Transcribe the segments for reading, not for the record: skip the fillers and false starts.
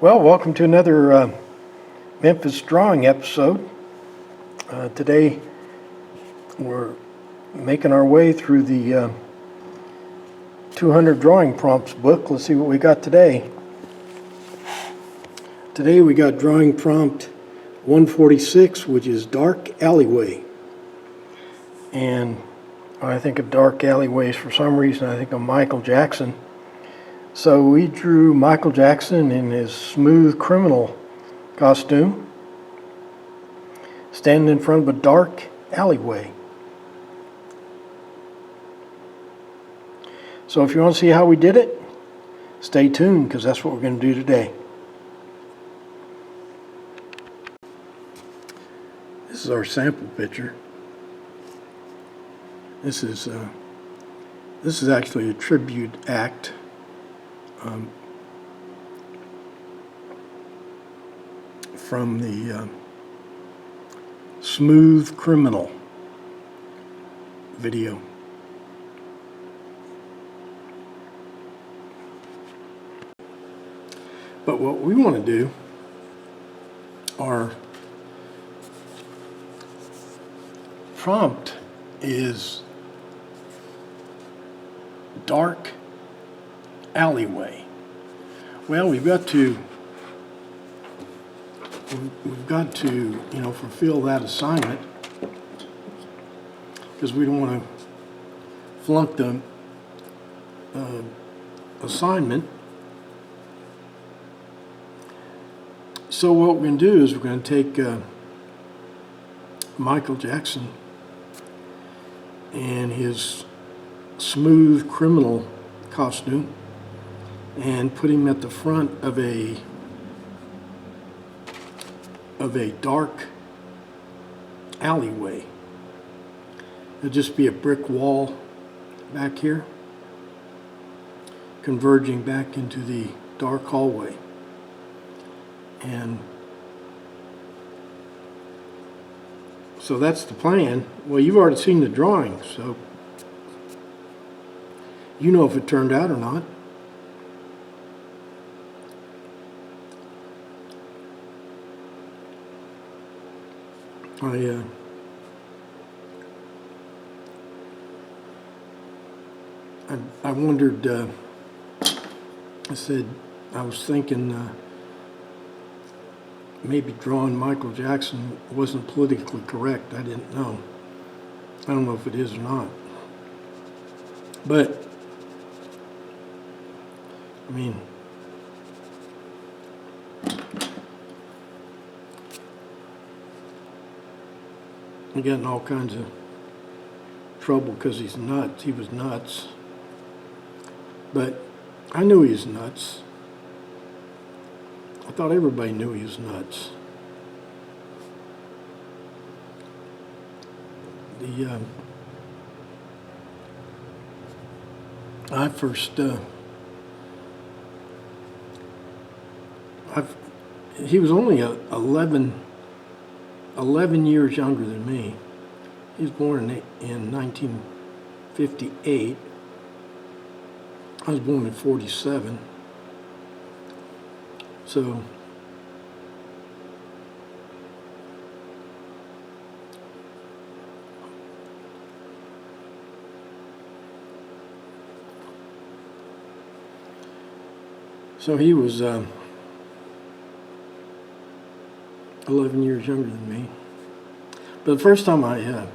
Well, welcome to another Memphis drawing episode. Today we're making our way through the 200 drawing prompts book. Let's see what we got today. Today we got drawing prompt 146, which is Dark Alleyway. And when I think of dark alleyways, for some reason I think of Michael Jackson. So we drew Michael Jackson in his smooth criminal costume, standing in front of a dark alleyway. So if you want to see how we did it, stay tuned, because that's what we're going to do today. This is our sample picture. This is actually a tribute act. From the Smooth Criminal video. But what we want to do, our prompt is Dark Alleyway. Well, we've got to fulfill that assignment, because we don't want to flunk the assignment. So what we're going to do is we're going to take Michael Jackson and his smooth criminal costume and put him at the front of a dark alleyway. There'll just be a brick wall back here, converging back into the dark hallway. And so that's the plan. Well, you've already seen the drawing, so you know if it turned out or not. I wondered, I was thinking maybe drawing Michael Jackson wasn't politically correct. I didn't know. I don't know if it is or not. But, I mean, I'm getting all kinds of trouble because he's nuts. He was nuts. But I knew he was nuts. I thought everybody knew he was nuts. He was only 11 years younger than me. He was born in 1958. I was born in 47. So he was 11 years younger than me. But the first time I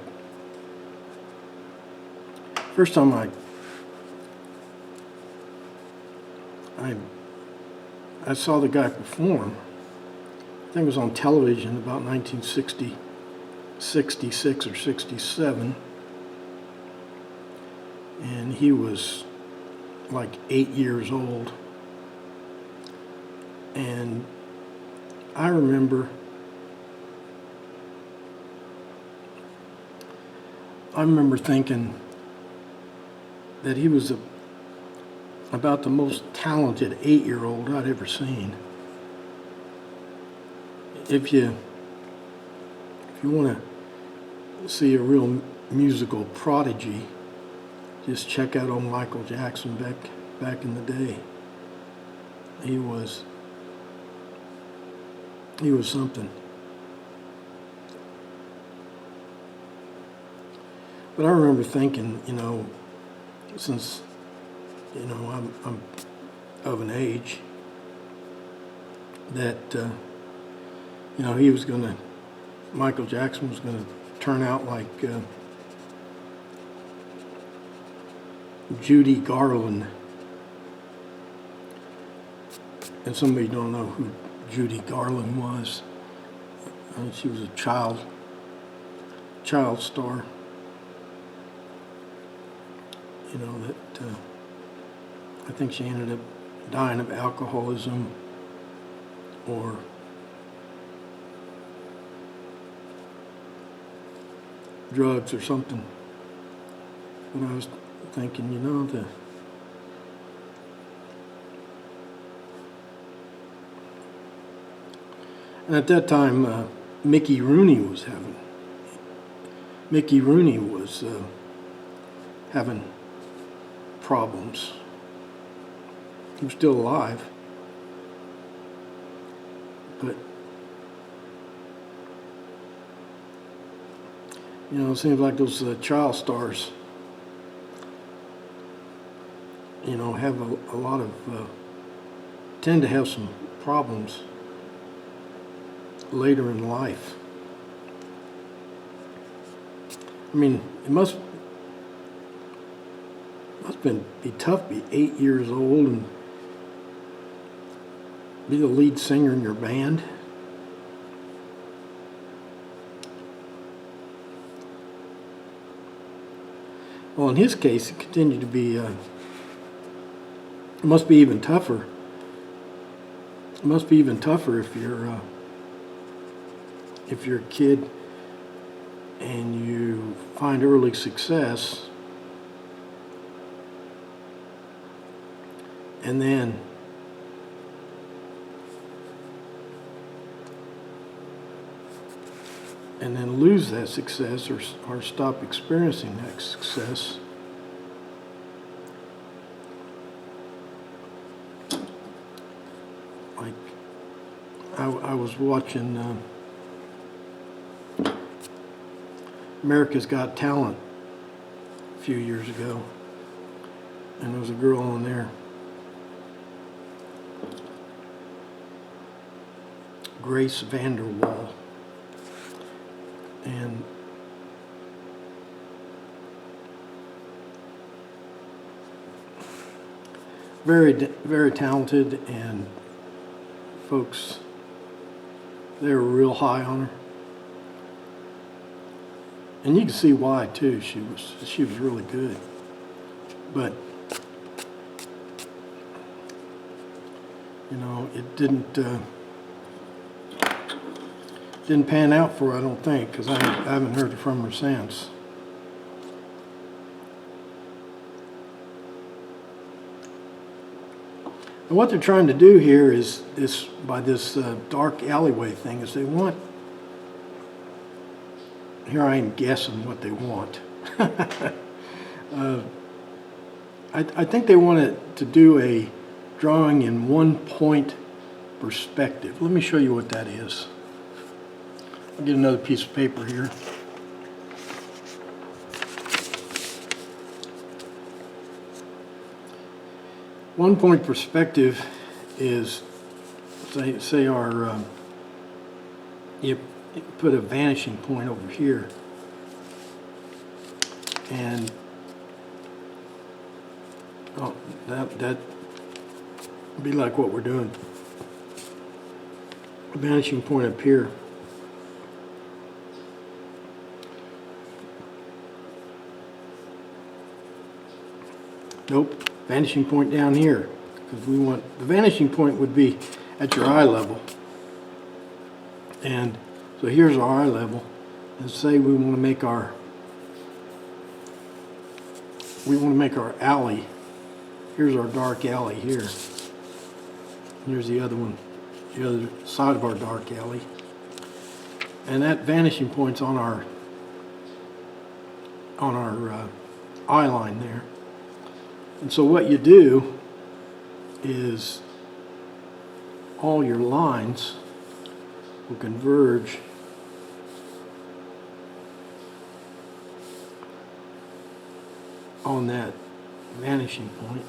saw the guy perform, I think it was on television about 1960, 66 or 67, and he was like 8 years old. And I remember thinking that he was about the most talented 8-year-old I'd ever seen. If you want to see a real musical prodigy, just check out old Michael Jackson back in the day. He was He was something. But I remember thinking, since, I'm of an age that, Michael Jackson was going to turn out like Judy Garland. And somebody don't know who Judy Garland was. She was a child star. That I think she ended up dying of alcoholism or drugs or something. But I was thinking, and at that time, Mickey Rooney was having problems. He was still alive, but it seems like those child stars, have a lot of tend to have some problems later in life. I mean, it must be tough to be 8 years old and be the lead singer in your band. Well, in his case, it continued to be, it must be even tougher. It must be even tougher if you're a kid and you find early success, and then lose that success or stop experiencing that success. Like I was watching America's Got Talent a few years ago, and there was a girl on there, Grace Vanderwall, and very, very talented, and folks, they were real high on her. And you can see why too. She was really good, but it didn't pan out for her, I don't think, because I haven't heard from her since. And what they're trying to do here is by this dark alleyway thing, is they want. Here I am guessing what they want. I think they wanted to do a drawing in 1 point perspective. Let me show you what that is. I'll get another piece of paper here. One point perspective is, say our, you put a vanishing point over here, and that would be like what we're doing. A vanishing point up here. Nope, vanishing point down here, because we want, the vanishing point would be at your eye level. And so here's our eye level, and say we want to make our alley. Here's our dark alley here. Here's the other one, the other side of our dark alley. And that vanishing point's on our eye line there. And so what you do is all your lines will converge on that vanishing point.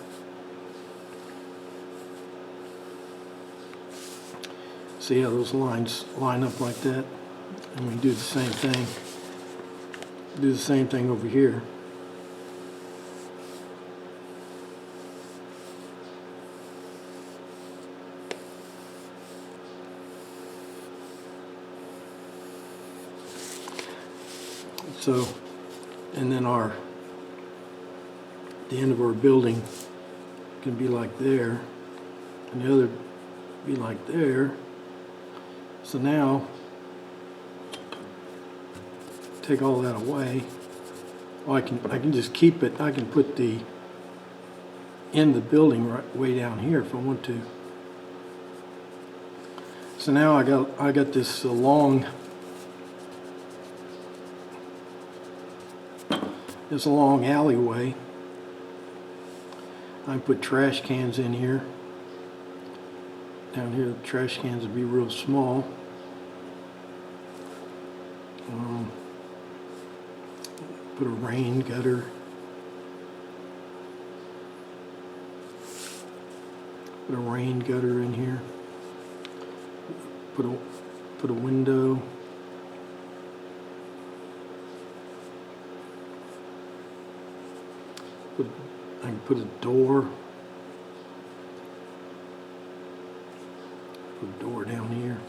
See how those lines line up like that? And we do the same thing. Do the same thing over here. So, and then the end of our building can be like there, and the other be like there. So now, take all that away. Well, I can just keep it. I can put the end of the building right way down here if I want to. So now I got this long alleyway. I put trash cans in here. Down here, the trash cans would be real small. Put a rain gutter. Put a rain gutter in here. Put a window. I can put a door. Put a door down here.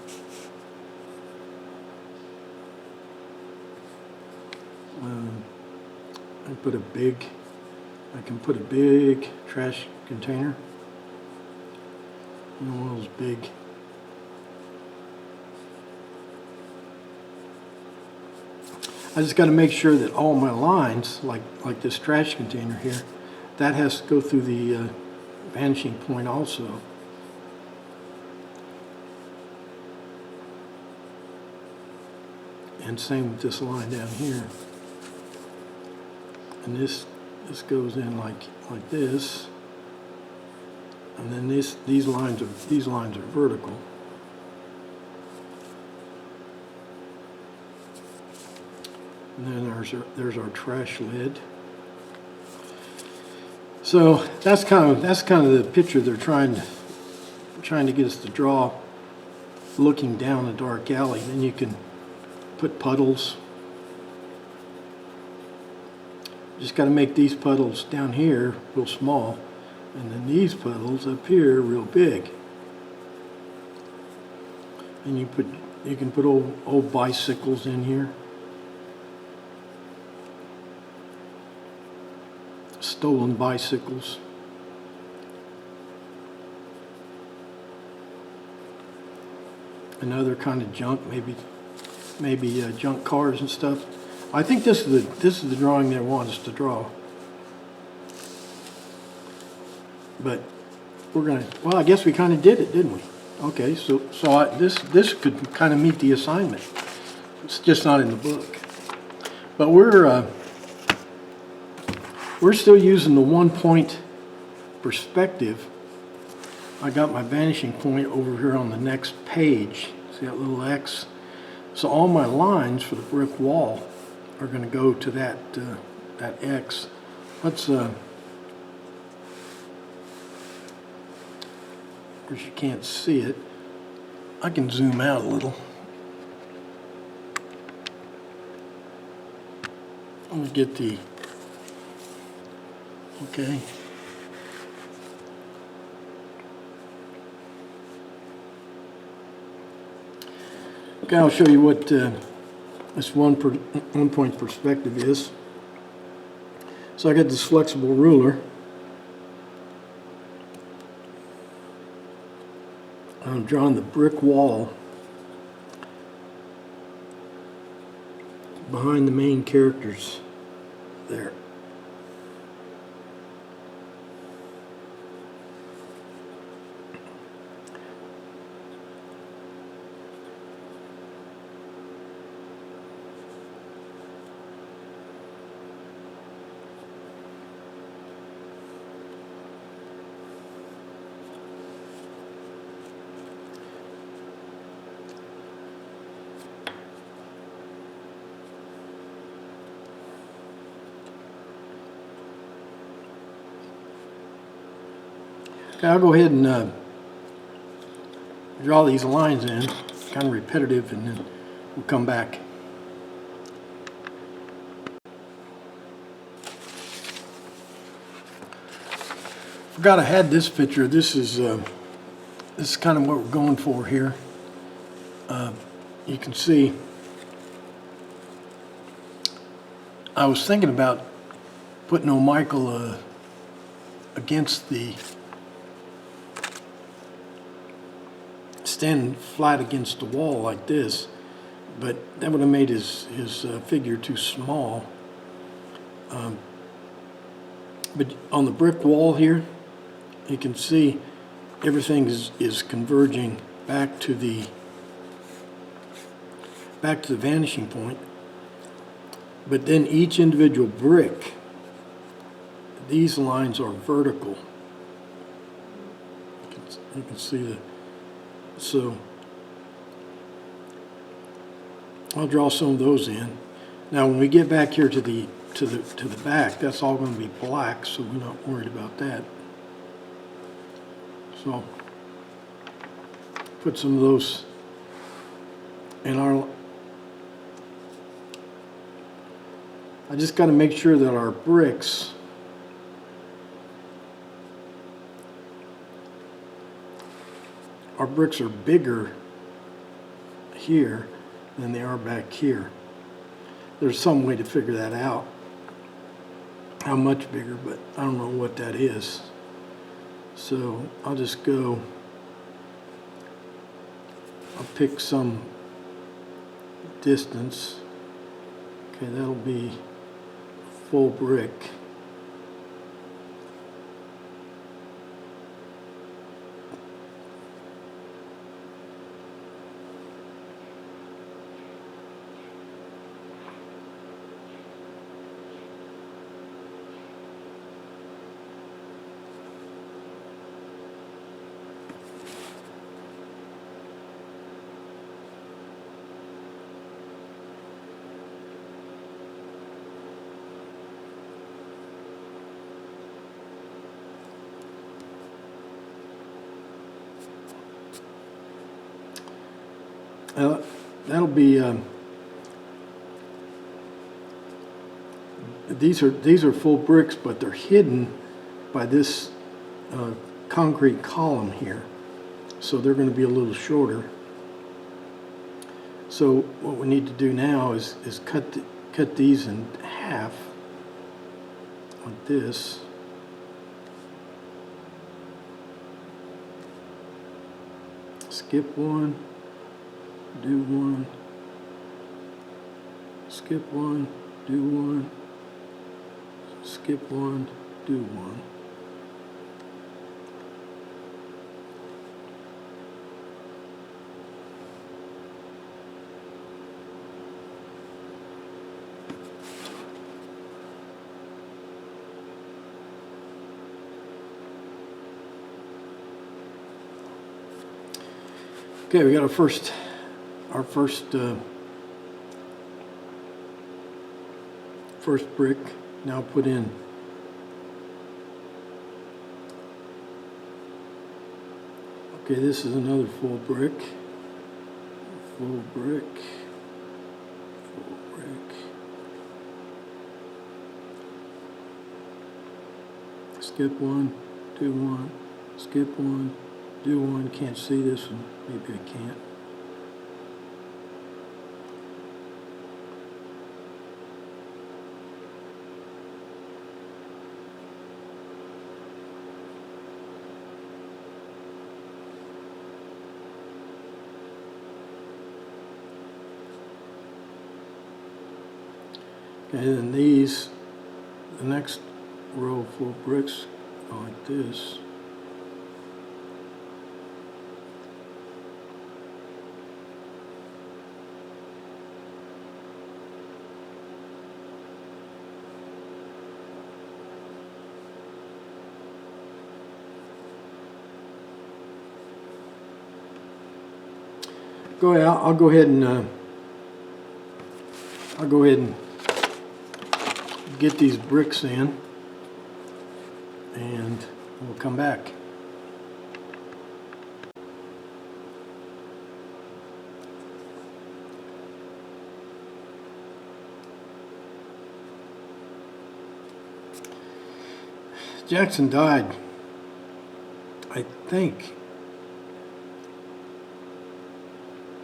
I can put a big trash container. One of those big. I just got to make sure that all my lines, like this trash container here, that has to go through the vanishing point also. And same with this line down here. And this goes in like this. And then these lines are vertical. And then there's our trash lid. So that's kind of the picture they're trying to get us to draw, looking down a dark alley. Then you can put puddles. Just got to make these puddles down here real small, and then these puddles up here real big. And you can put old bicycles in here. Stolen bicycles. And other kind of junk, maybe junk cars and stuff. I think this is the drawing they want us to draw. But we're gonna. Well, I guess we kind of did it, didn't we? Okay, so this could kind of meet the assignment. It's just not in the book. But we're still using the 1-point perspective. I got my vanishing point over here on the next page. See that little X? So all my lines for the brick wall are going to go to that X. Let's of course you can't see it. I can zoom out a little. Let me get the okay. Okay, I'll show you what this one-point perspective is. So I got this flexible ruler. I'm drawing the brick wall behind the main characters there. Okay, I'll go ahead and draw these lines in, kind of repetitive, and then we'll come back. Forgot I had this picture. This is kind of what we're going for here. You can see I was thinking about putting O'Michael against the, standing flat against the wall like this, but that would have made his figure too small. But on the brick wall here, you can see everything is converging back to the vanishing point. But then each individual brick, these lines are vertical. You can see that. So I'll draw some of those in. Now when we get back here to the back, that's all going to be black, so we're not worried about that. So put some of those in our. I just got to make sure that our bricks are bigger here than they are back here. There's some way to figure that out, how much bigger, but I don't know what that is. So I'll just go, I'll pick some distance. Okay, that'll be full brick. That'll be these are full bricks, but they're hidden by this concrete column here, so they're going to be a little shorter. So what we need to do now is cut these in half like this. Skip one. Do one, skip one, do one, skip one, do one. Okay, we got our first brick now put in. Okay, this is another full brick. Full brick. Full brick. Skip one, do one, skip one, do one. Can't see this one. Maybe I can't. Okay, then these, the next row of full bricks go like this. I'll go ahead and get these bricks in, and we'll come back. Jackson died, I think,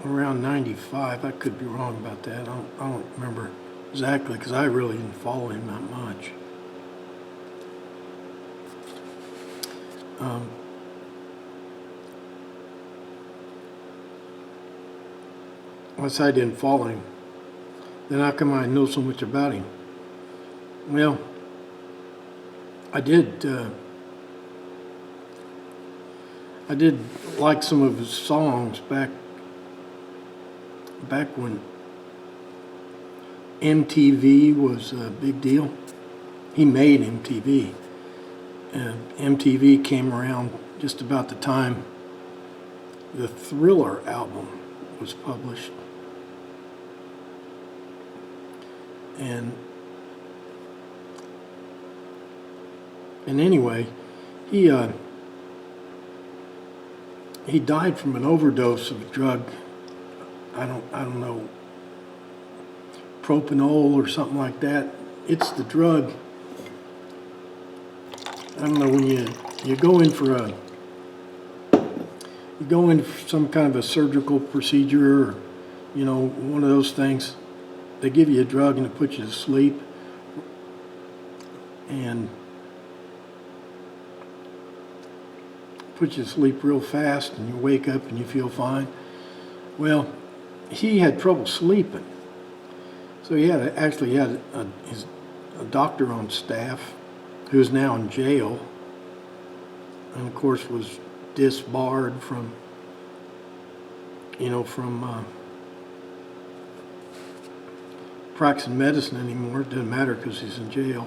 around 95. I could be wrong about that. I don't remember exactly because I really didn't follow him that much. Once I didn't follow him, then how come I know so much about him? Well, I did like some of his songs back when MTV was a big deal. He made MTV, and MTV came around just about the time the Thriller album was published. And anyway, he died from an overdose of a drug. I don't know, propanol or something like that. It's the drug. I don't know, when you go in for some kind of a surgical procedure, or one of those things. They give you a drug and it puts you to sleep, and puts you to sleep real fast, and you wake up and you feel fine. Well, he had trouble sleeping, so he actually had a doctor on staff who is now in jail, and of course was disbarred from practicing medicine anymore. It doesn't matter because he's in jail.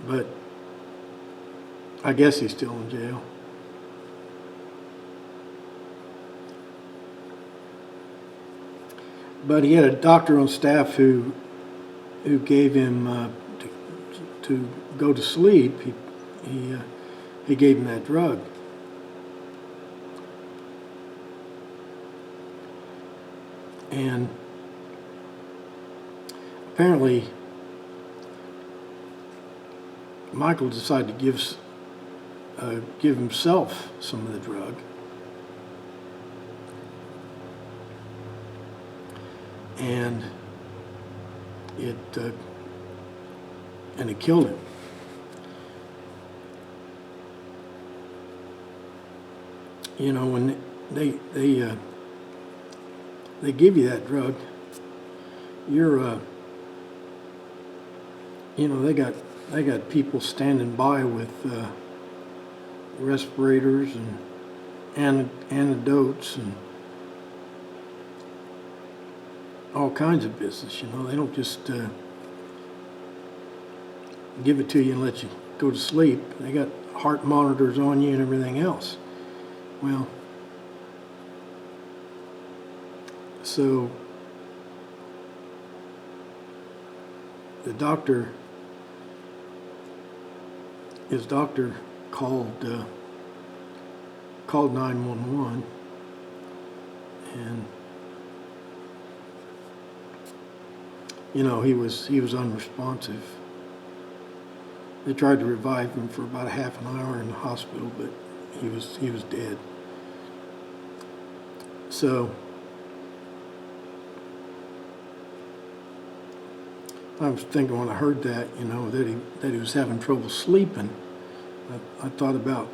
But I guess he's still in jail. But he had a doctor on staff who gave him to go to sleep. He gave him that drug. And apparently, Michael decided to give himself some of the drug, and it killed him. When they give you that drug, you're they got people standing by with respirators and antidotes and all kinds of business. They don't just give it to you and let you go to sleep. They got heart monitors on you and everything else. Well, so his doctor called 911, and he was unresponsive. They tried to revive him for about a half an hour in the hospital, but he was dead. So I was thinking when I heard that, that he was having trouble sleeping, I thought about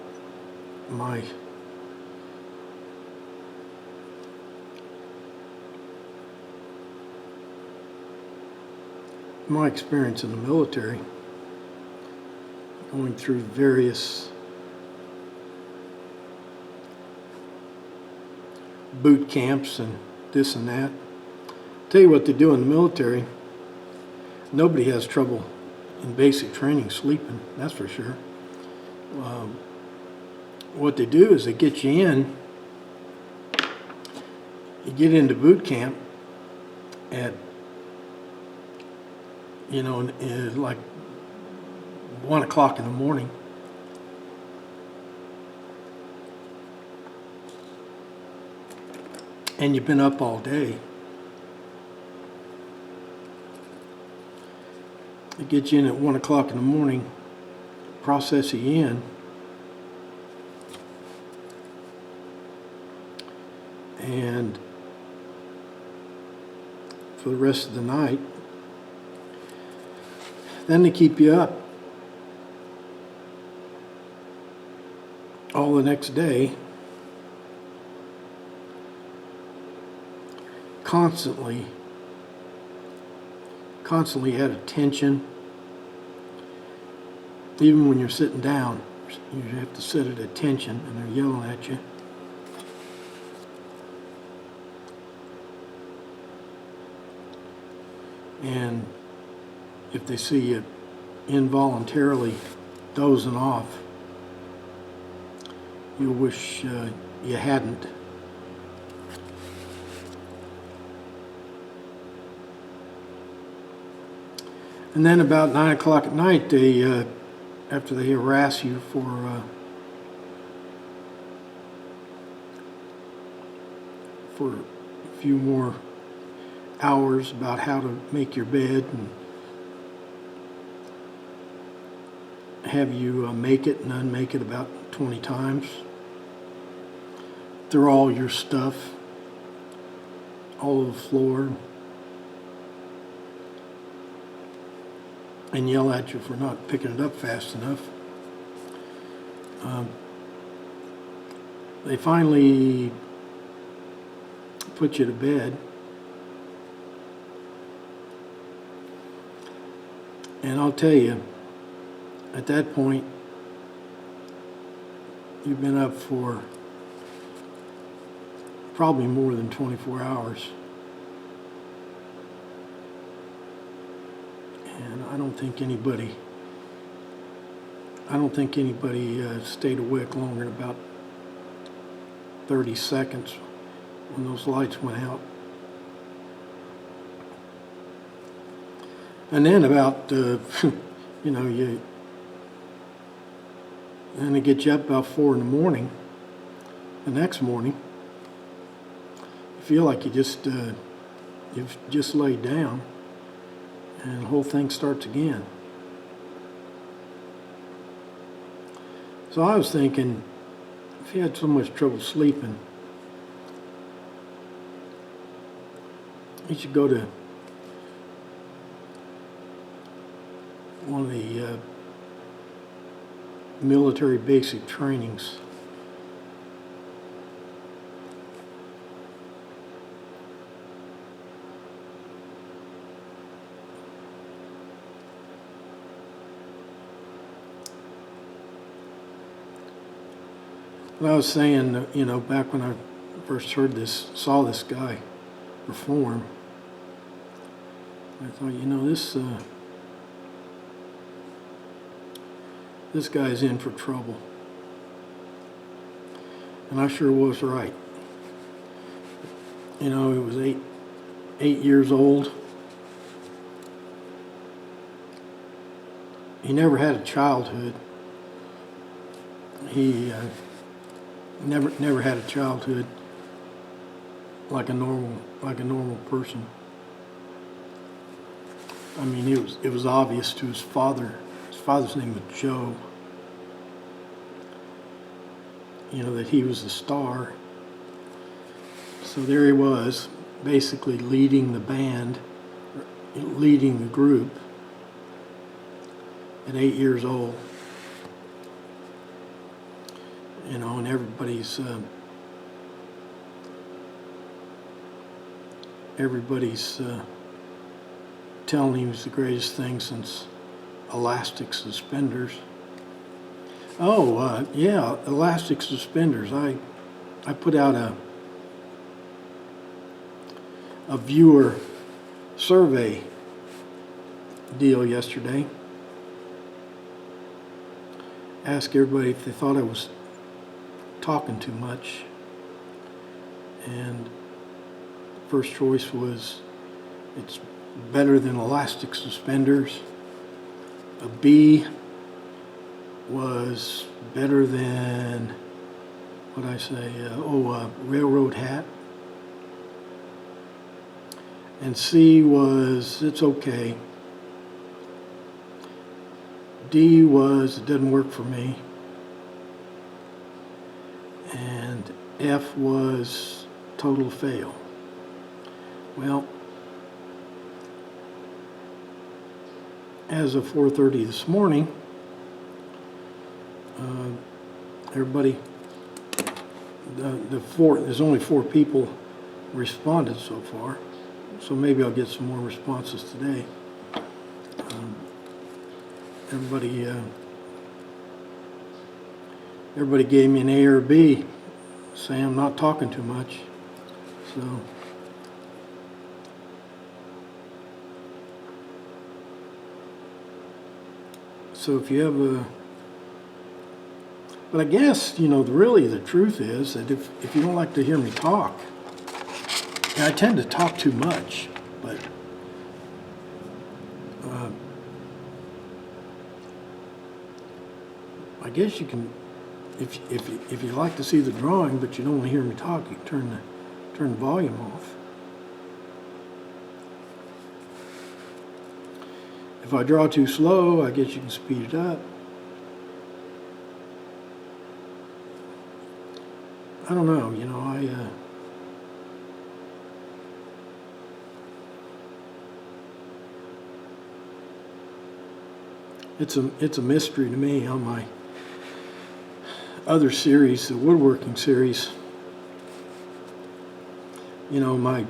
my experience in the military, going through various boot camps and this and that. Tell you what they do in the military. Nobody has trouble in basic training sleeping, that's for sure. What they do is they get you in. You get into boot camp at like 1 o'clock in the morning. And you've been up all day. They get you in at 1 o'clock in the morning, processy in. And for the rest of the night. Then they keep you up all the next day, constantly at attention. Even when you're sitting down, you have to sit at attention, and they're yelling at you. And if they see you involuntarily dozing off, you'll wish you hadn't. And then about 9 o'clock at night, they, after they harass you for a few more hours about how to make your bed and have you make it and unmake it about 20 times. Throw all your stuff all over the floor and yell at you for not picking it up fast enough. They finally put you to bed. And I'll tell you, at that point, you've been up for probably more than 24 hours. And I don't think anybody stayed awake longer than about 30 seconds when those lights went out. And then about, then they get you up about 4 in the morning. The next morning, you feel like you've just laid down, and the whole thing starts again. So I was thinking, if you had so much trouble sleeping, you should go to one of the military basic trainings. Well, I was saying, back when I first saw this guy perform, I thought, this guy's in for trouble. And I sure was right. He was eight years old. He never had a childhood. He never had a childhood like a normal person. I mean, it was obvious to his father. His father's name was Joe. That he was the star. So there he was, basically leading the band, leading the group at 8 years old. And everybody's telling him he was the greatest thing since elastic suspenders. Oh, yeah, elastic suspenders. I put out a viewer survey deal yesterday. Asked everybody if they thought I was talking too much. And first choice was, it's better than elastic suspenders. A B was better than, railroad hat. And C was, it's okay. D was, it doesn't work for me. And F was total fail. Well, as of 4:30 this morning, everybody, there's only 4 people responded so far, so maybe I'll get some more responses today. Everybody gave me an A or B, saying I'm not talking too much. So if you have a, but I guess, really the truth is that if you don't like to hear me talk, and I tend to talk too much, but I guess you can, if you like to see the drawing but you don't want to hear me talk, you can turn the volume off. If I draw too slow, I guess you can speed it up. I don't know, it's a mystery to me on my other series, the woodworking series. My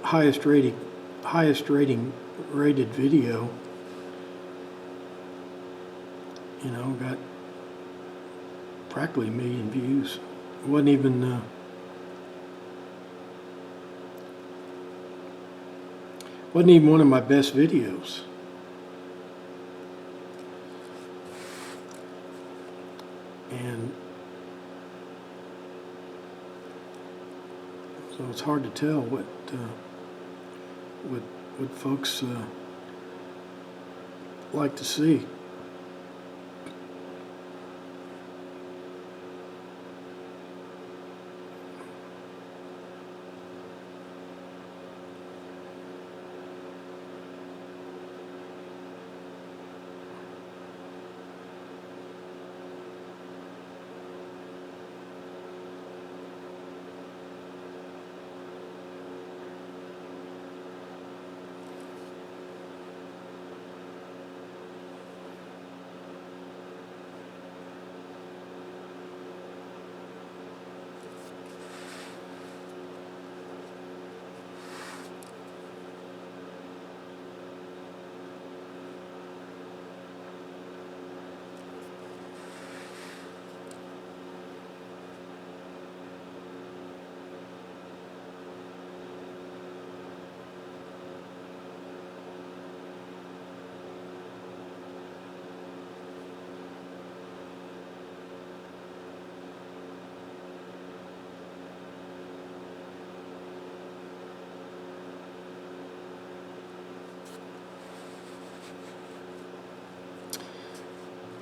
highest rated video, got practically 1 million views. It wasn't even one of my best videos. And so it's hard to tell what folks like to see.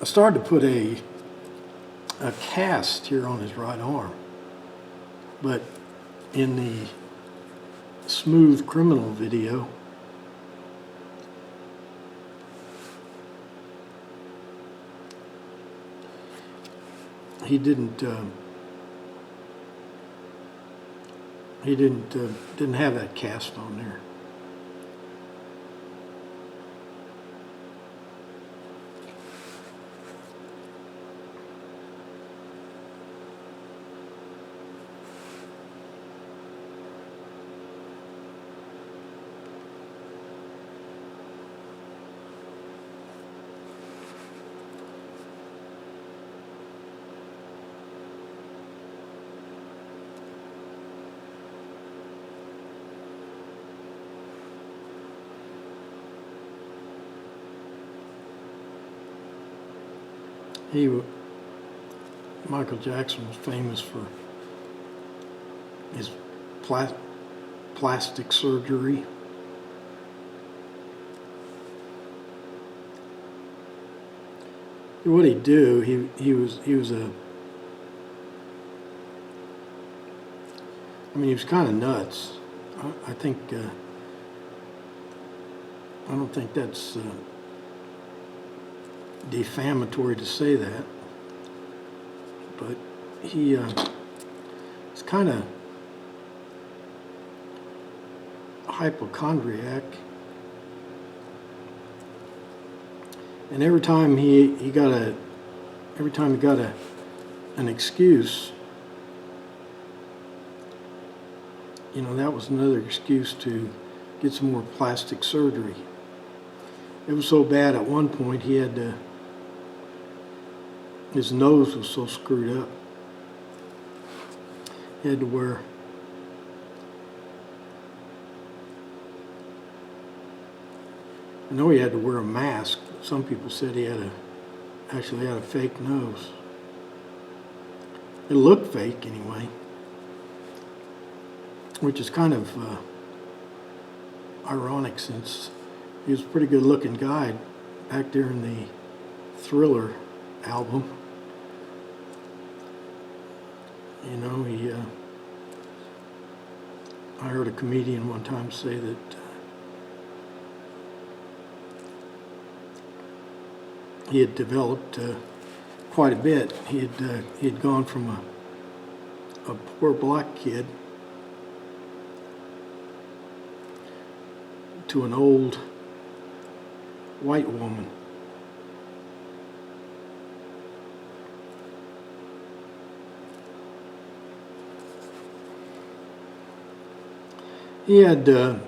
I started to put a cast here on his right arm, but in the Smooth Criminal video, he didn't have that cast on there. Michael Jackson was famous for his plastic surgery. What he'd do, he was kind of nuts. I don't think that's defamatory to say that, but he is kind of hypochondriac, and every time he got an excuse, you know, that was another excuse to get some more plastic surgery. It was so bad at one point he had to, his nose was so screwed up, he had to wear I know he had to wear a mask. Some people said he actually had a fake nose. It looked fake anyway, which is kind of ironic since he was a pretty good looking guy back there in the Thriller album. You know, I heard a comedian one time say that he had developed quite a bit. He had gone from a poor black kid to an old white woman. He had, I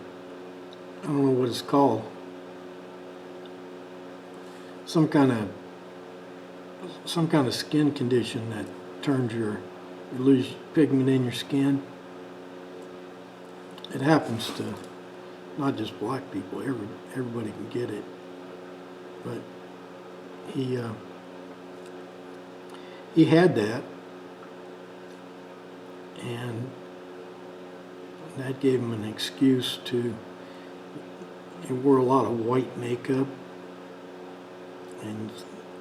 don't know what it's called, some kind of skin condition that turns you lose pigment in your skin. It happens to not just black people, everybody can get it. But he had that, and that gave him an excuse to, he wore a lot of white makeup and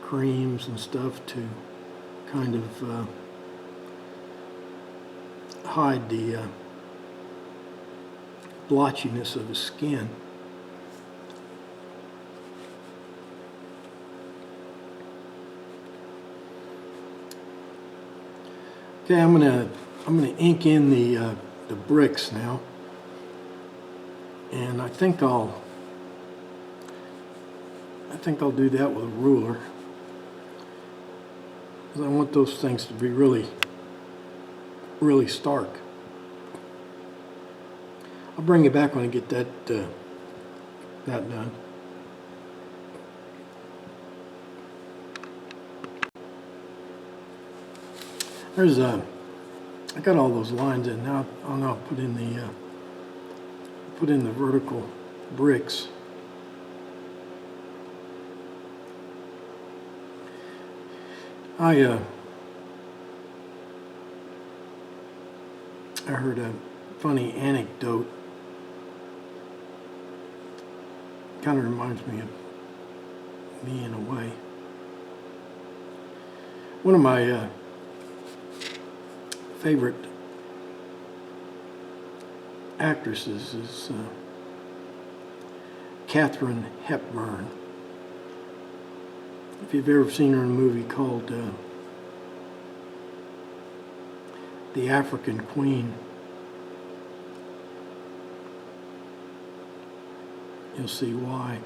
creams and stuff to kind of hide the blotchiness of his skin. Okay, I'm gonna ink in the bricks now, and I think I'll do that with a ruler, because I want those things to be really stark. I'll bring you back when I get that done. There's I got all those lines in now. I'll now put in the vertical bricks. I heard a funny anecdote. Kind of reminds me of me in a way. One of my favorite actresses is Katharine Hepburn. If you've ever seen her in a movie called The African Queen, you'll see why.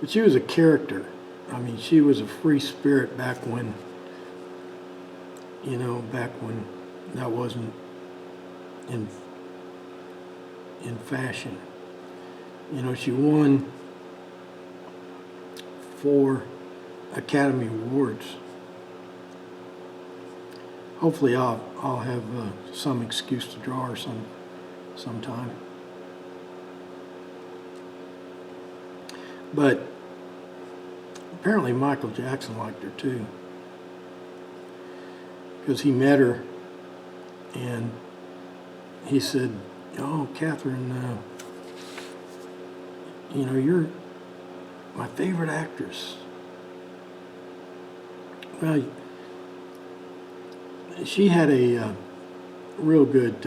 But she was a character. I mean, she was a free spirit back when, that wasn't in fashion. You know, she won 4 Academy Awards. Hopefully I'll have some excuse to draw her sometime. But apparently Michael Jackson liked her too, because he met her and he said, "Oh, Katharine, you're my favorite actress." Well, she had a real good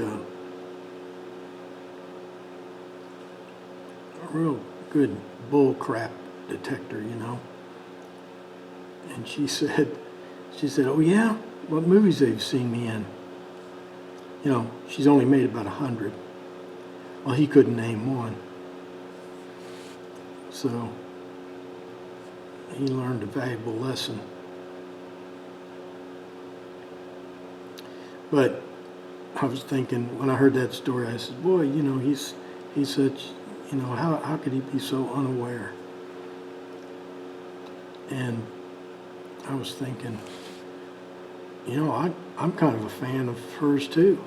bull crap detector, And she said, "Oh yeah, what movies they've seen me in?" You know, she's only made about 100. Well, he couldn't name one. So he learned a valuable lesson. But I was thinking, when I heard that story, I said, boy, you know, he's such, you know, how could he be so unaware? And I was thinking, you know, I'm kind of a fan of hers too.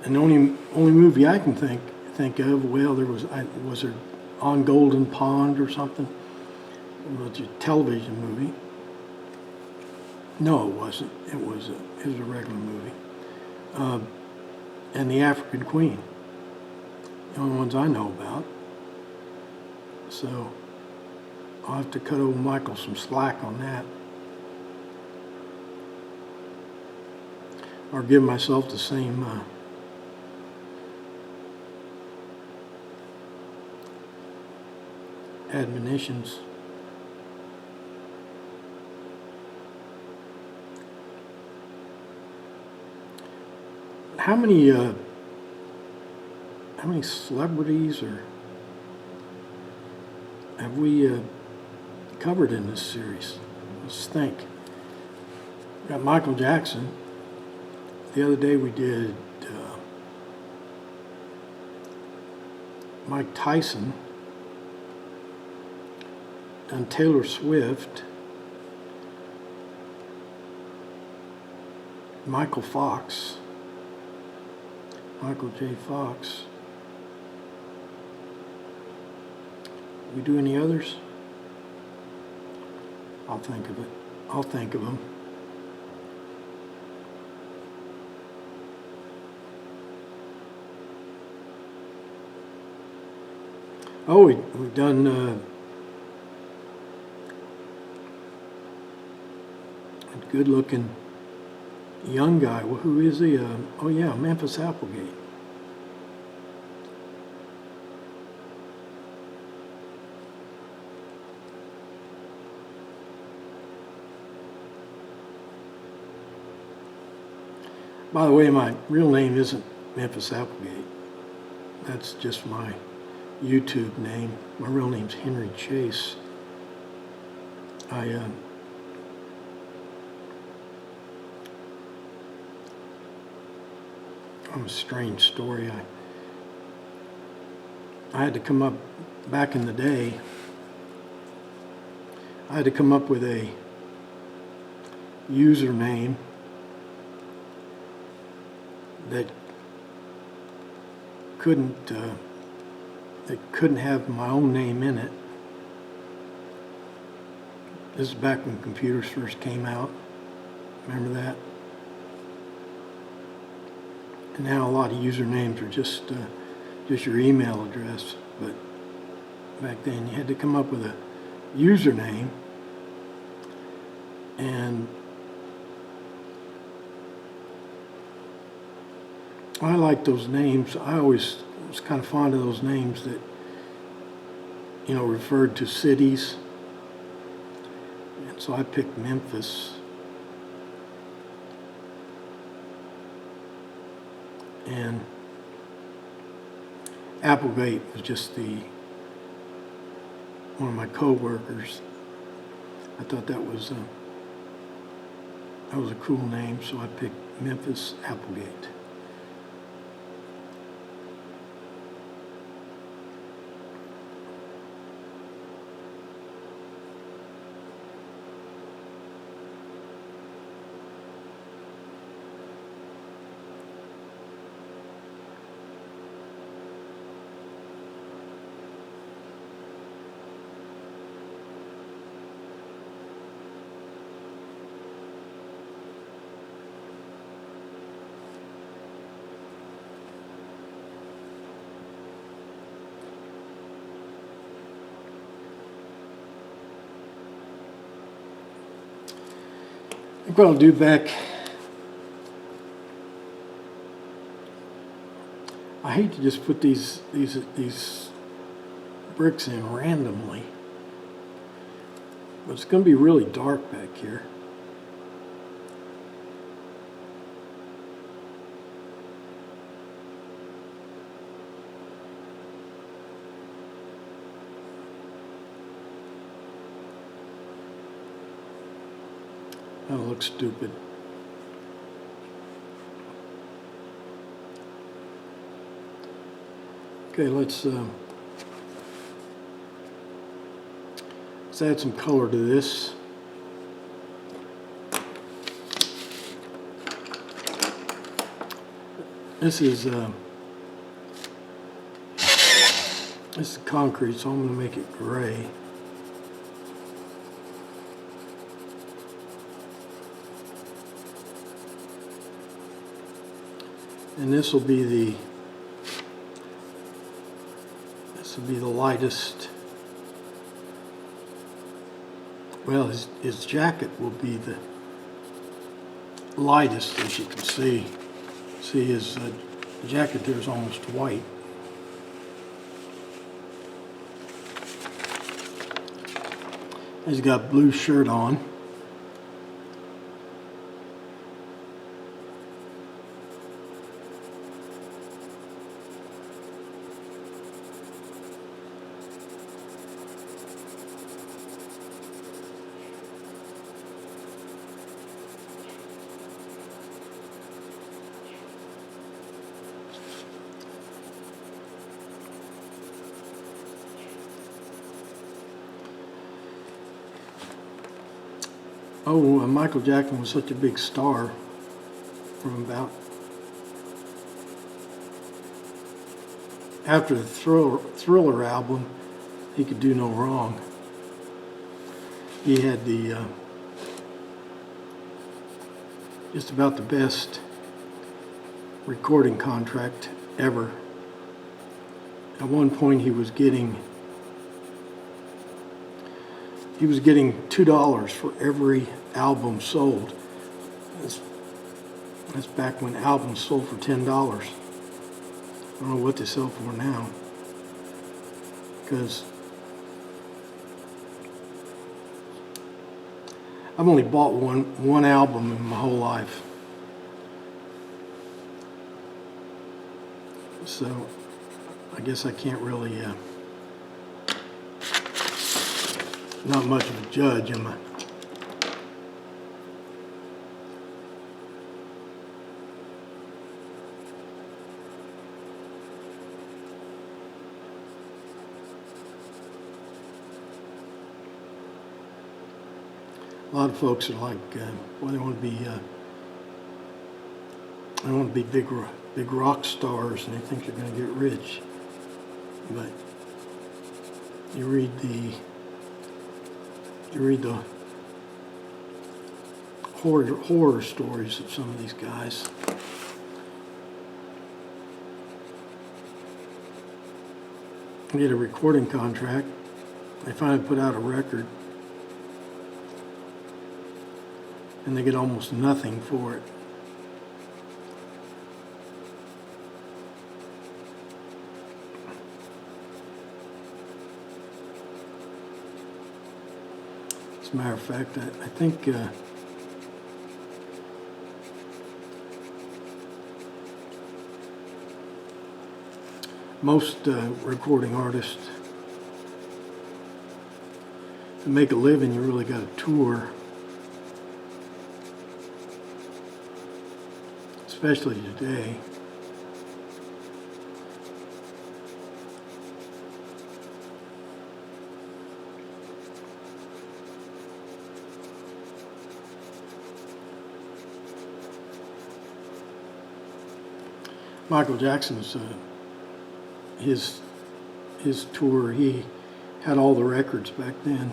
And the only movie I can think of, well, was there On Golden Pond or something? It was a television movie. No, it wasn't. It was a regular movie. And The African Queen. The only ones I know about. So I'll have to cut old Michael some slack on that. Or give myself the same admonitions. How many celebrities have we covered in this series? Let's think. We got Michael Jackson. The other day we did Mike Tyson, done Taylor Swift, Michael J. Fox. We do any others? I'll think of it. I'll think of them. Oh, we've done a good-looking young guy. Well, who is he? Oh yeah, Memphis Applegate. By the way, my real name isn't Memphis Applegate. That's just my YouTube name. My real name's Henry Chase. I'm a strange story. I had to come up, back in the day, I had to come up with a username that couldn't have my own name in it. This is back when computers first came out. Remember that? And now a lot of usernames are just your email address. But back then you had to come up with a username, and I like those names. I always was kind of fond of those names that, you know, referred to cities. And so I picked Memphis. And Applegate was just one of my co-workers. I thought that was a cool name, so I picked Memphis Applegate. I think what I'll do back, I hate to just put these bricks in randomly. But it's going to be really dark back here. That looks stupid. Okay, let's add some color to this. This is concrete, so I'm going to make it gray. And this will be the lightest. Well, his jacket will be the lightest, as you can see. See, his jacket there is almost white. He's got a blue shirt on. Oh, Michael Jackson was such a big star from about after the Thriller album, he could do no wrong. He had the just about the best recording contract ever. At one point he was getting $2 for every album sold. That's back when albums sold for $10. I don't know what they sell for now, because I've only bought one album in my whole life. So I guess I can't really not much of a judge, am I? A lot of folks are like, well, they want to be big rock stars, and they think they're going to get rich. But you read the horror stories of some of these guys. They get a recording contract. They finally put out a record, and they get almost nothing for it. As a matter of fact, I think most recording artists, to make a living, you really got to tour. Especially today. Michael Jackson's his tour, he had all the records back then.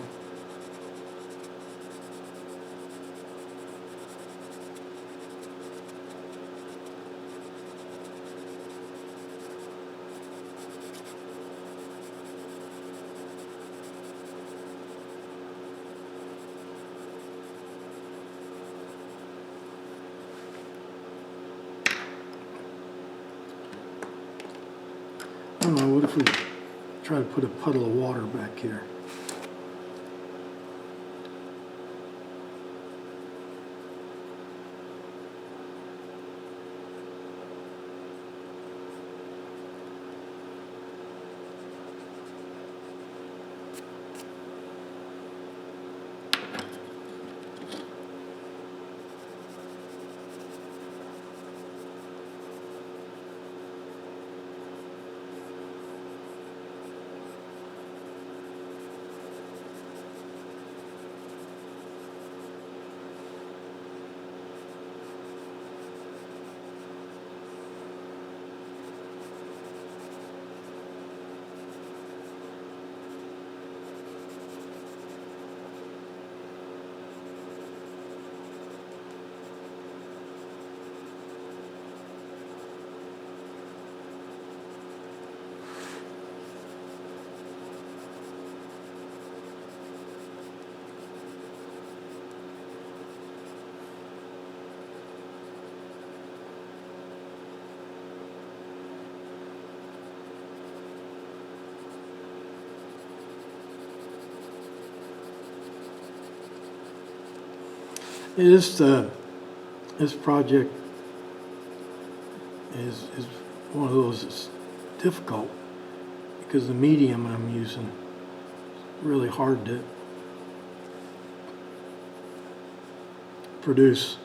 I don't know, what if we try to put a puddle of water back here? This project is one of those that's difficult because the medium I'm using is really hard to produce,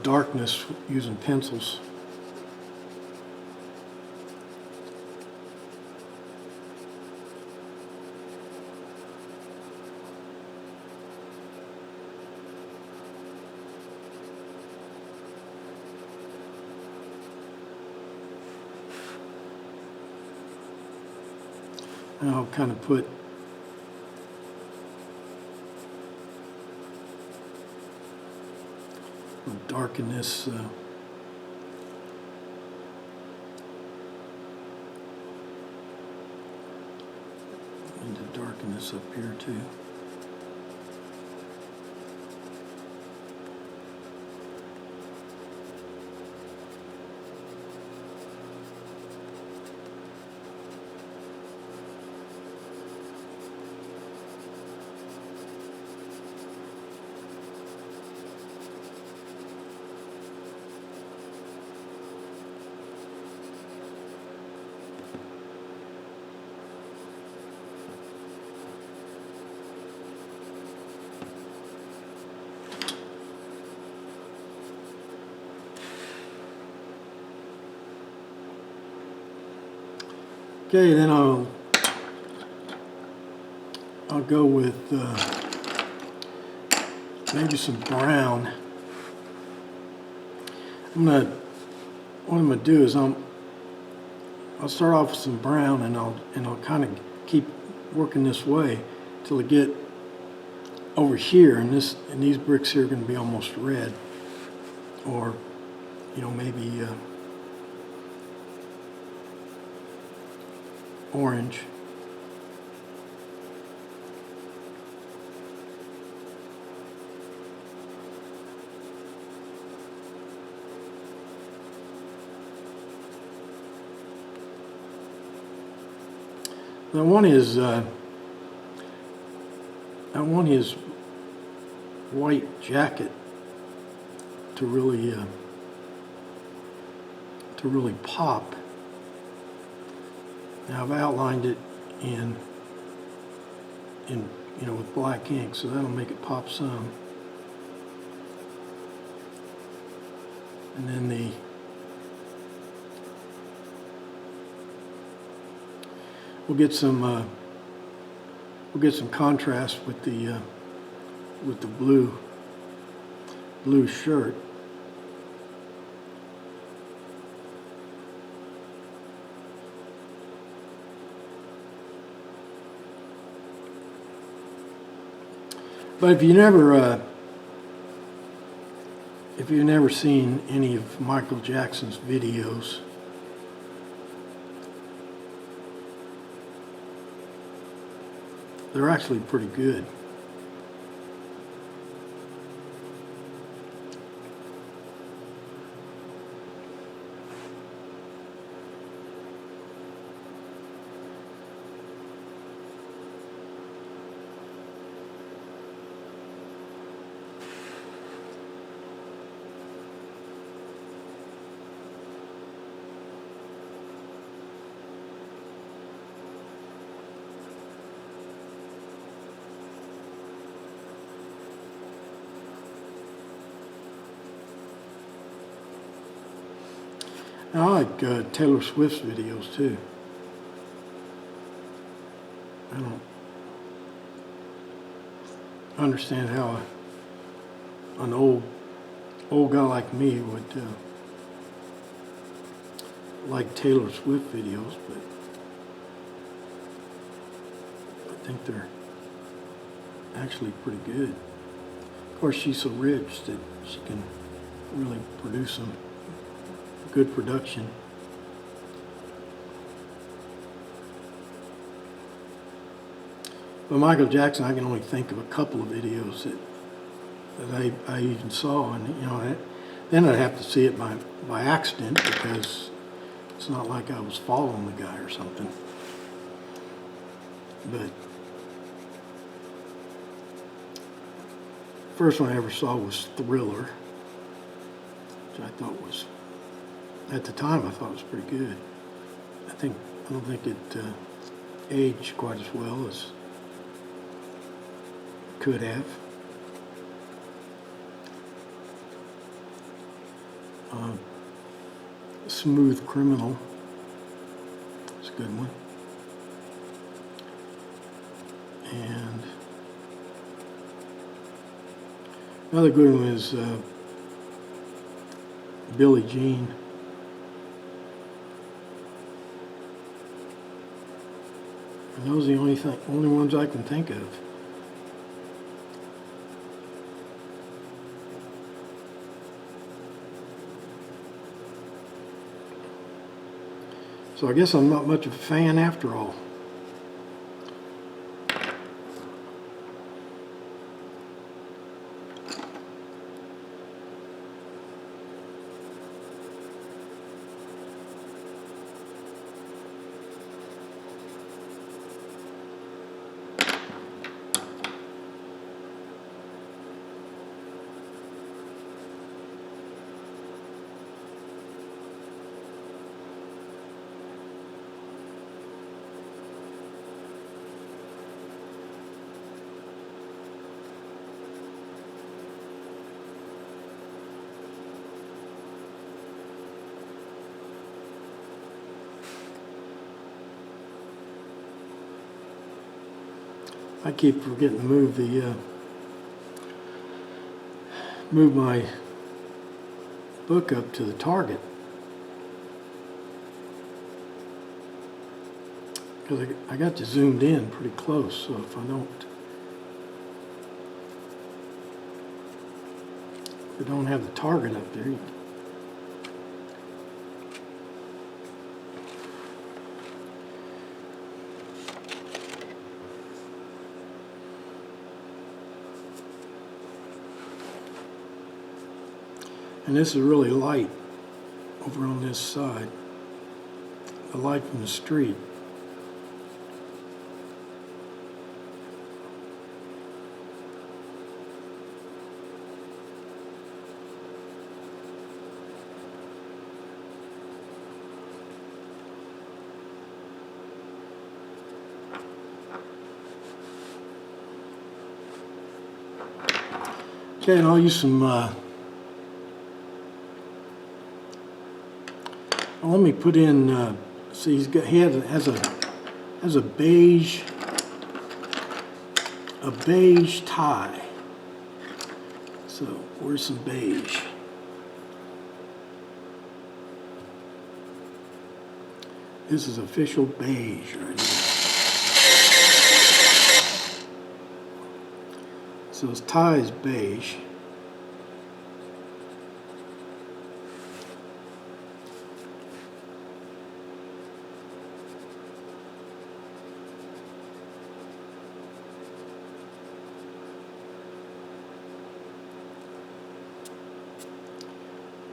darkness using pencils. And I'll kind of darken this and to darken this up here too. Okay, then I'll go with maybe some brown. What I'm gonna do is I'll start off with some brown, and I'll kind of keep working this way till I get over here, and these bricks here are going to be almost red, or maybe orange. I want his white jacket to really pop. Now I've outlined it in with black ink, so that'll make it pop some. And then we'll get some contrast with the blue shirt. But if you've never seen any of Michael Jackson's videos, they're actually pretty good. I like Taylor Swift's videos too. I don't understand how an old guy like me would like Taylor Swift videos, but I think they're actually pretty good. Of course, she's so rich that she can really produce some good production. But Michael Jackson, I can only think of a couple of videos that I even saw, and then I'd have to see it by accident, because it's not like I was following the guy or something. But first one I ever saw was Thriller, which I thought was, at the time, I thought was pretty good. I don't think it aged quite as well as it could have. Smooth Criminal. It's a good one. And another good one is Billie Jean. And those are the only ones I can think of. So I guess I'm not much of a fan after all. I keep forgetting to move my book up to the target, because I got you zoomed in pretty close. So if I don't have the target up there. And this is really light over on this side, the light from the street. Okay, and I'll use some let me put in, see, he has a beige tie. So where's some beige? This is official beige right here. So his tie is beige.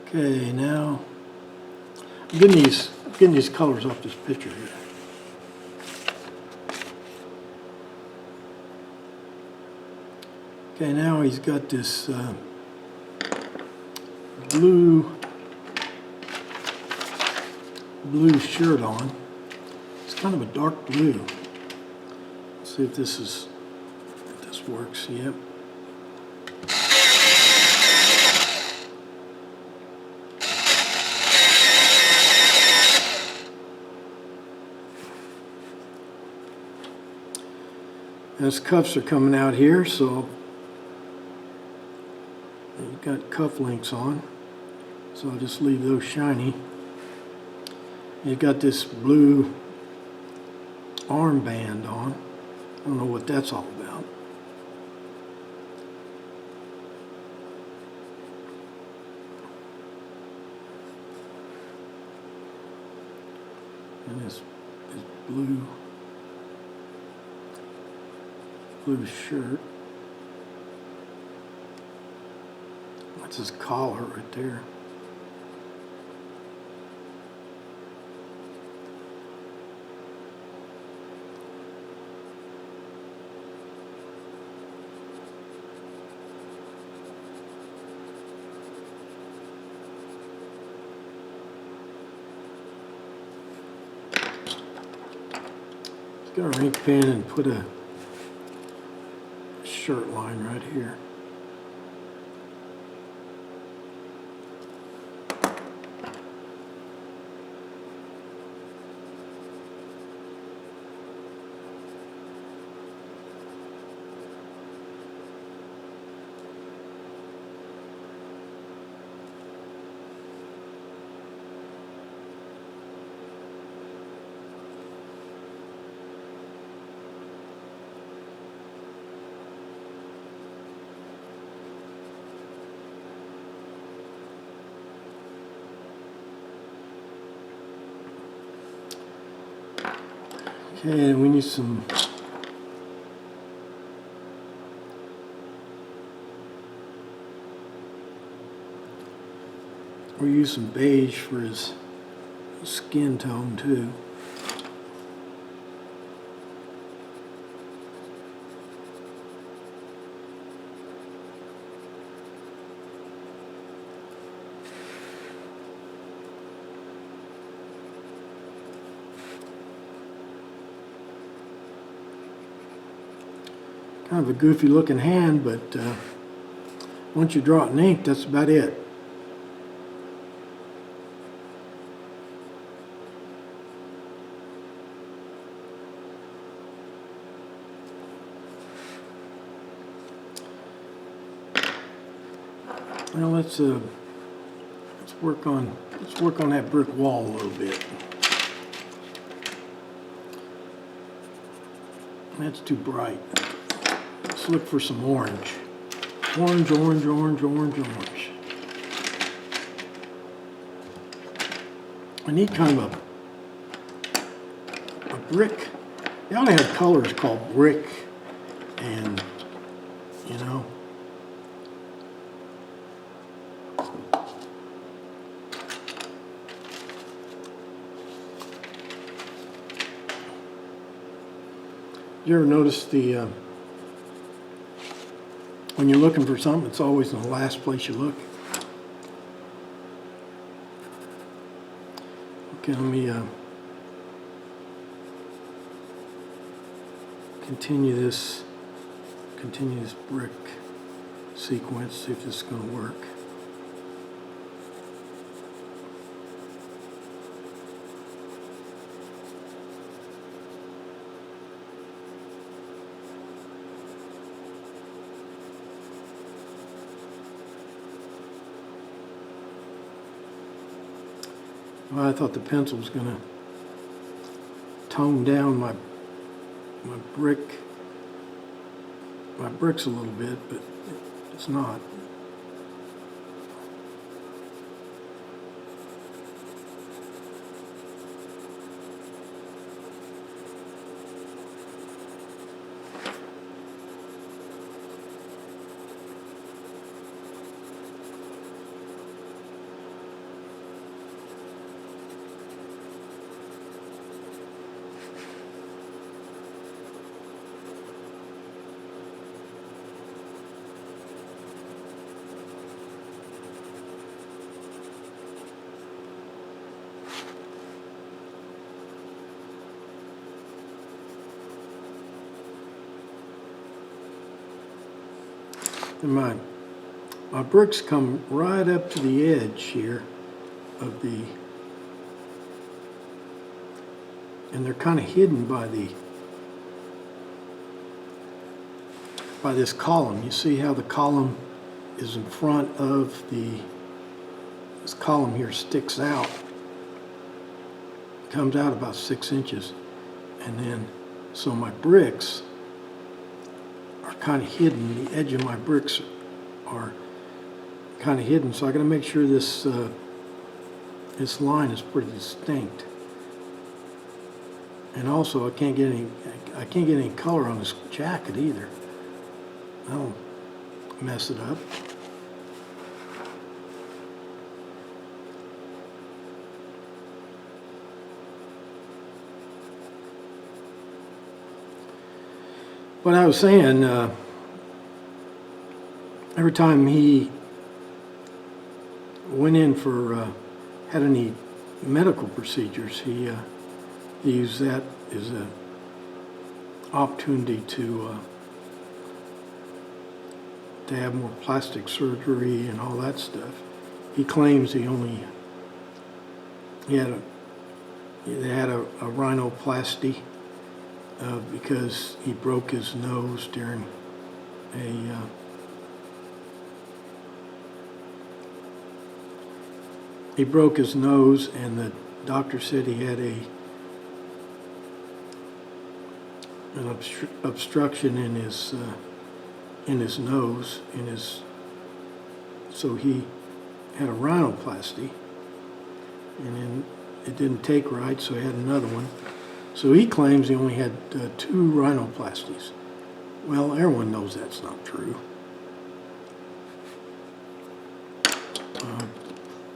Okay, now I'm getting these colors off this picture here. Okay, now he's got this blue shirt on. It's kind of a dark blue. Let's see if this works. Yep. His cuffs are coming out here, so you've got cuff links on, so I'll just leave those shiny. You've got this blue armband on. I don't know what that's all about. And this blue shirt. That's his collar right there. Get our ink pen and put a shirt line right here. Okay, we need some we use some beige for his skin tone too. Kind of a goofy looking hand, but once you draw it in ink, that's about it. Well, let's work on that brick wall a little bit. That's too bright. Let's look for some orange. Orange, orange, orange, orange, orange. I need kind of a brick. They ought to have colors called brick and, you know. You ever notice the when you're looking for something, it's always in the last place you look? Okay, let me continue this brick sequence, see if this is going to work. Well, I thought the pencil was going to tone down my bricks a little bit, but it's not. And my bricks come right up to the edge here of and they're kind of hidden by this column. You see how the column is in front of this column here sticks out. It comes out about 6 inches. And then, so my bricks are kind of hidden. The edge of my bricks are kind of hidden. So I got to make sure this line is pretty distinct. And also I can't get any color on this jacket either. That'll mess it up. What I was saying, every time he went in for, had any medical procedures, he used that as opportunity to have more plastic surgery and all that stuff. He claims he had a rhinoplasty because he broke his nose during he broke his nose, and the doctor said he had an obstruction in his nose, so he had a rhinoplasty, and then it didn't take right, so he had another one. So he claims he only had 2 rhinoplasties. Well, everyone knows that's not true.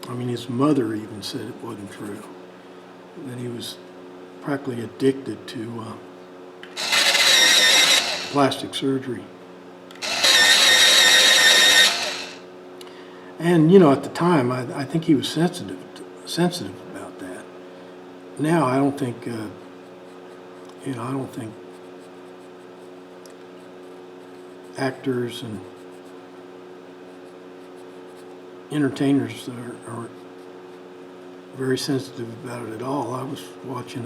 I mean, his mother even said it wasn't true, that he was practically addicted to plastic surgery. And, at the time, I think he was sensitive about that. Now, I don't think, I don't think actors and entertainers are very sensitive about it at all. I was watching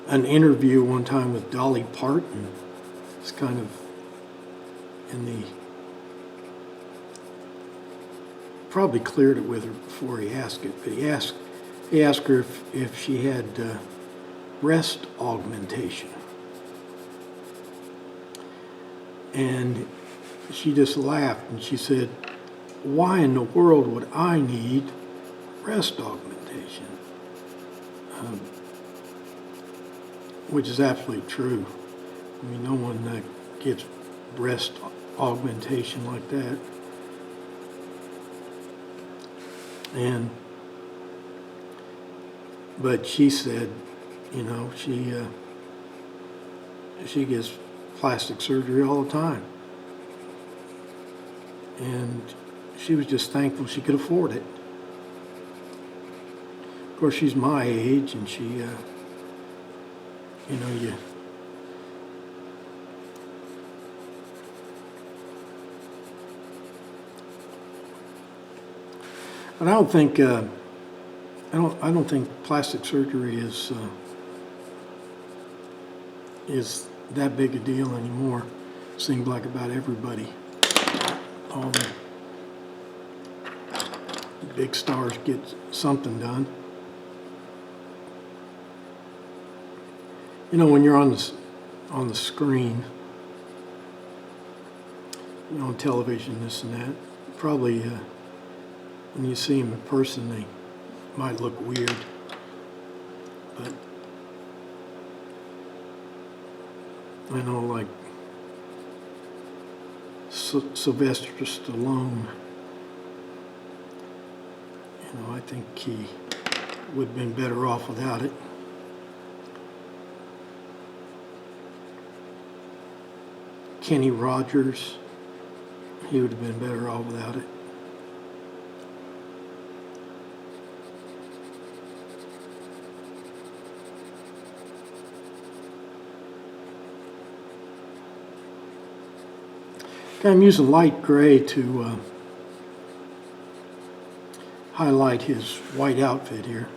an interview one time with Dolly Parton. It's kind of probably cleared it with her before he asked it, but he asked her if she had breast augmentation. And she just laughed and she said, "Why in the world would I need breast augmentation?" Which is absolutely true. I mean, no one gets breast augmentation like that. But she said, she gets plastic surgery all the time. And she was just thankful she could afford it. Of course, she's my age, and she, But I don't think I don't think plastic surgery is that big a deal anymore. Seems like about everybody, all the big stars get something done. When you're on the screen, on television, this and that, probably when you see them in person, they might look weird, but I know, like Sylvester Stallone, I think he would have been better off without it. Kenny Rogers, he would have been better off without it. I'm using light gray to highlight his white outfit here.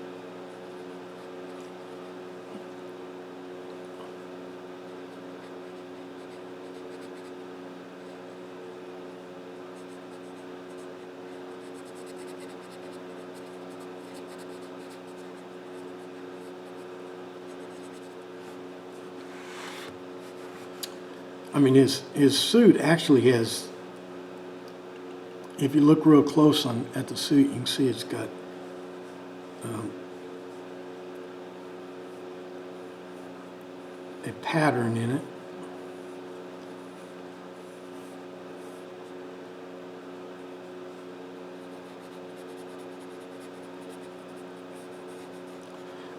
I mean, his suit actually has, if you look real close at the suit, you can see it's got a pattern in it.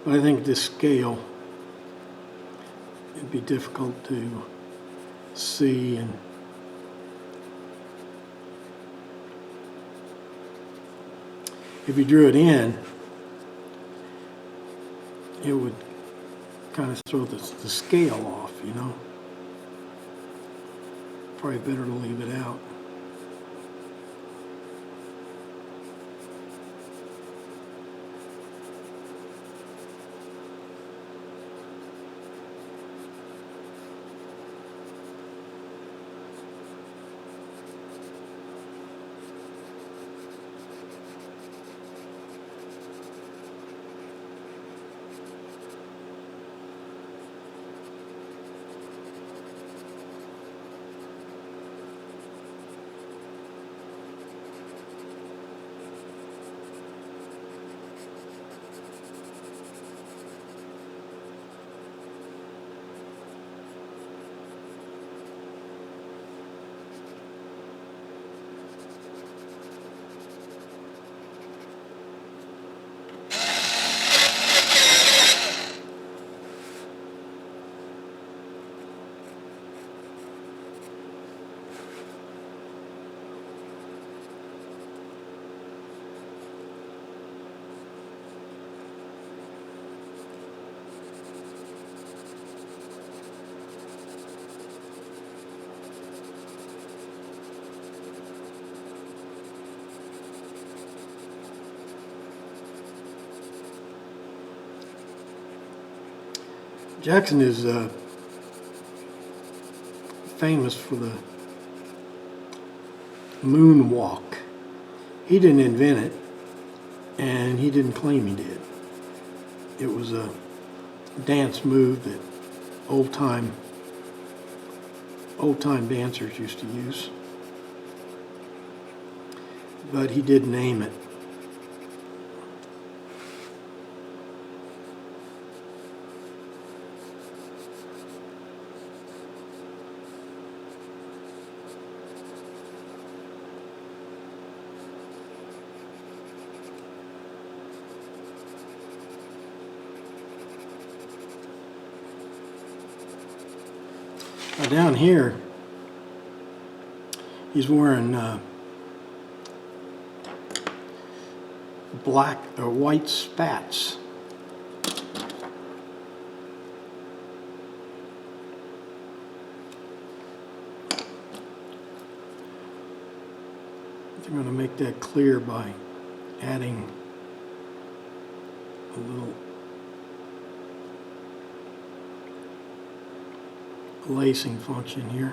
But I think this scale, it'd be difficult to see, and if you drew it in, it would kind of throw the scale off, you know. Probably better to leave it out. Jackson is famous for the moonwalk. He didn't invent it, and he didn't claim he did. It was a dance move that old-time dancers used to use, but he did name it. Now down here, he's wearing black or white spats. I'm going to make that clear by adding a little lacing function here.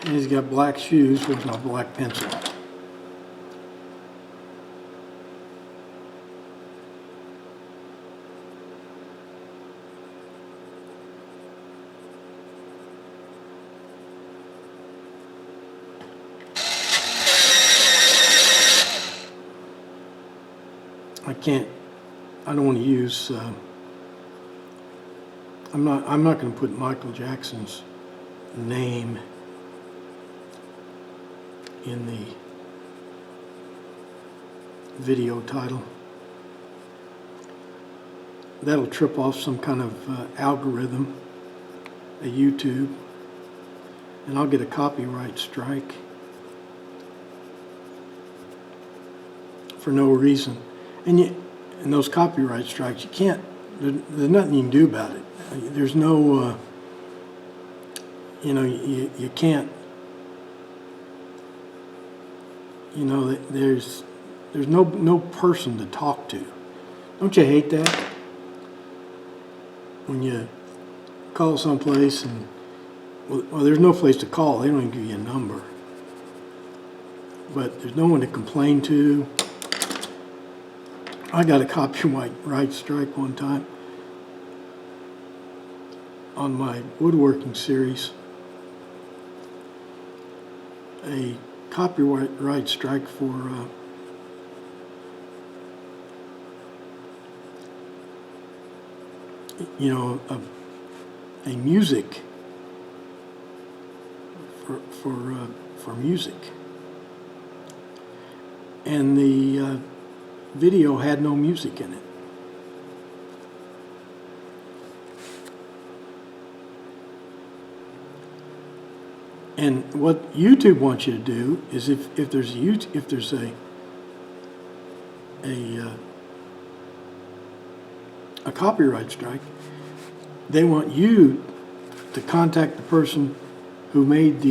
And he's got black shoes with my black pencil. I don't want to use, I'm not going to put Michael Jackson's name in the video title. That'll trip off some kind of algorithm at YouTube, and I'll get a copyright strike for no reason. And those copyright strikes, you can't, there's nothing you can do about it. There's no, you can't, there's no person to talk to. Don't you hate that? When you call someplace and, well, there's no place to call. They don't even give you a number. But there's no one to complain to. I got a copyright strike one time on my woodworking series. A copyright strike for a music for music, and the video had no music in it. And what YouTube wants you to do is if there's a copyright strike, they want you to contact the person who made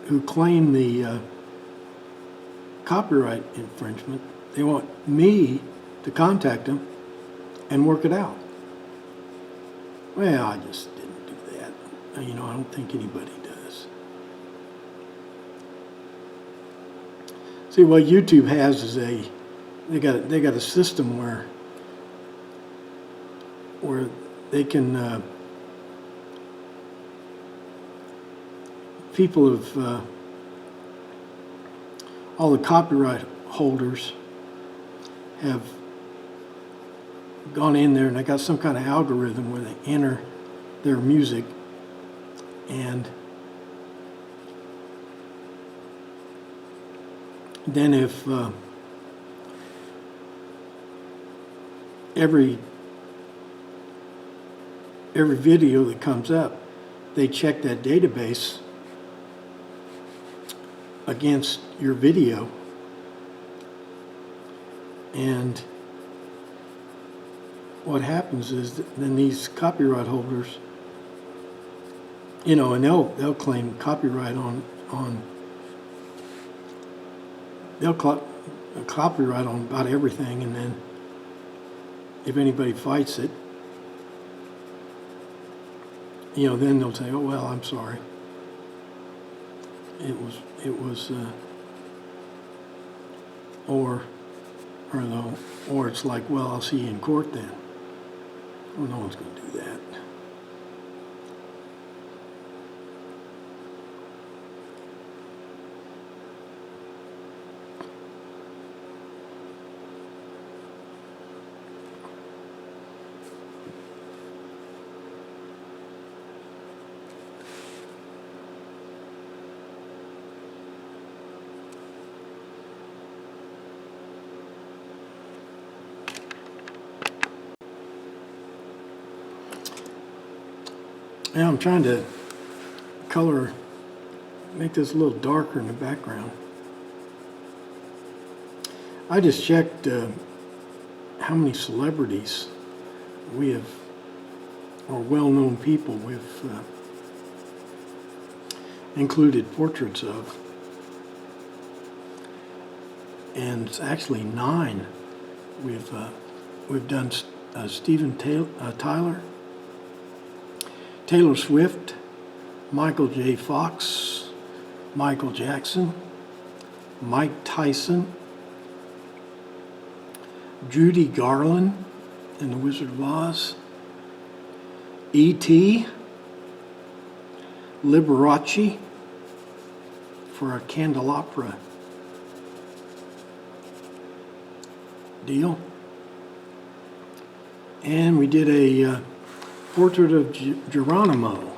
who claimed the copyright infringement. They want me to contact them and work it out. Well, I just didn't do that. You know, I don't think anybody does. See, what YouTube has is they got a system where they can people of all the copyright holders have gone in there and they got some kind of algorithm where they enter their music, and then if every video that comes up, they check that database against your video, and what happens is that then these copyright holders, you know, and they'll claim copyright copyright on about everything, and then if anybody fights it, you know, then they'll say, oh well, I'm sorry. It was or it's like, well, I'll see you in court then. Well, no one's going to do that. Now I'm trying to make this a little darker in the background. I just checked how many celebrities we have, or well-known people we've included portraits of. And it's actually 9. We've done Steven Tyler, Taylor Swift, Michael J. Fox, Michael Jackson, Mike Tyson, Judy Garland in The Wizard of Oz, E.T., Liberace for a candelabra deal, and we did a portrait of Geronimo.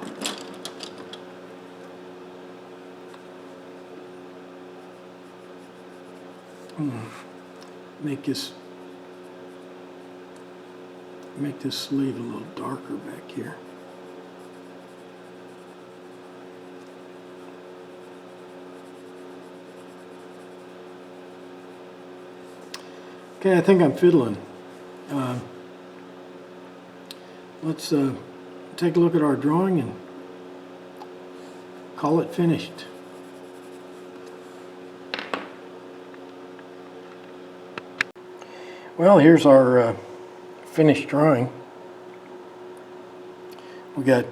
Make this sleeve a little darker back here. Okay, I think I'm fiddling. Let's take a look at our drawing and call it finished. Well, here's our finished drawing. We got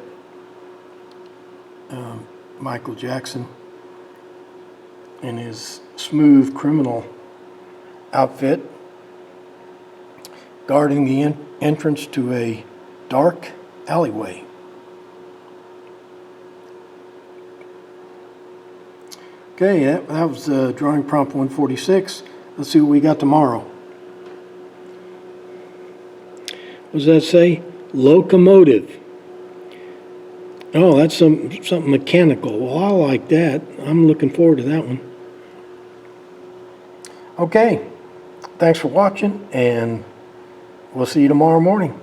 Michael Jackson in his smooth criminal outfit, guarding the entrance to a dark alleyway. Okay, that was drawing prompt 146. Let's see what we got tomorrow. What does that say? Locomotive. Oh, that's something mechanical. Well, I like that. I'm looking forward to that one. Okay, thanks for watching, and we'll see you tomorrow morning.